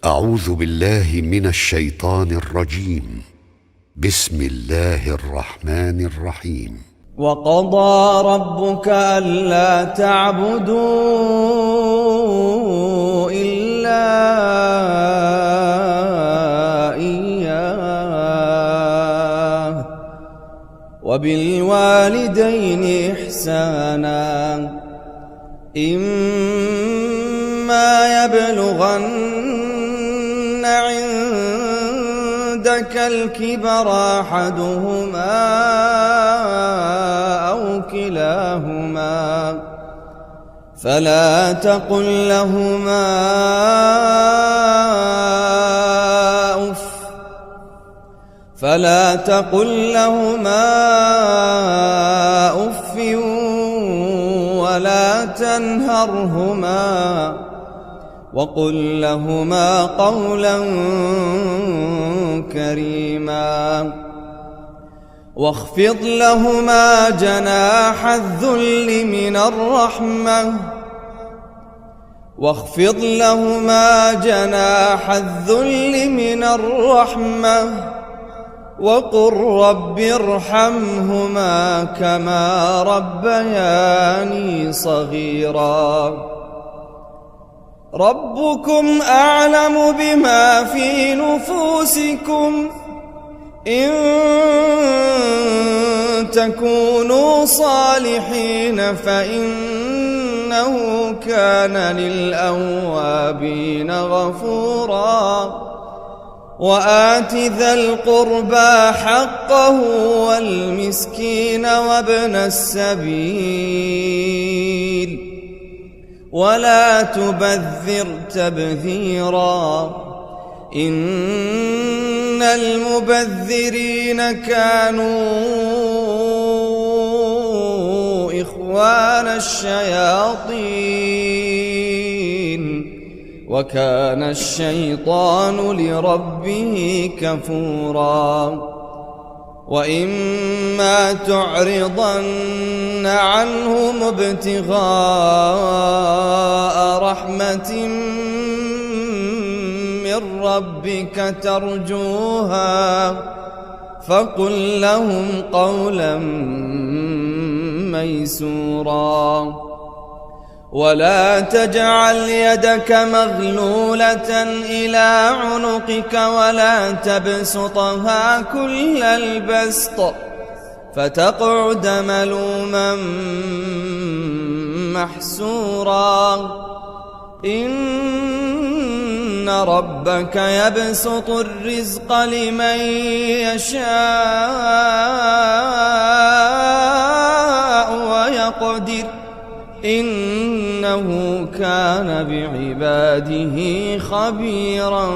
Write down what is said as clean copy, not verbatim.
أعوذ بالله من الشيطان الرجيم. بسم الله الرحمن الرحيم. وقضى ربك ألا تعبدوا إلا إياه وبالوالدين إحسانا إما يبلغن عندك الكبر أحدهما أو كلاهما فلا تقل لهما أف ولا تنهرهما وقل لهما قولا كريما واخفض لهما جناح الذل من الرحمة وقل رب ارحمهما كما ربياني صغيرا ربكم أعلم بما في نفوسكم إن تكونوا صالحين فإنه كان للأوابين غفورا وآت ذا القربى حقه والمسكين وابن السبيل ولا تبذر تبذيرا إن المبذرين كانوا إخوان الشياطين وكان الشيطان لربه كفورا وإما تعرضن عنهم ابتغاء رحمة من ربك ترجوها فقل لهم قولا ميسورا ولا تجعل يدك مغلولة إلى عنقك ولا تبسطها كل البسط فتقعد ملوما محسورا إن ربك يبسط الرزق لمن يشاء ويقدر إنه كان بعباده خبيرا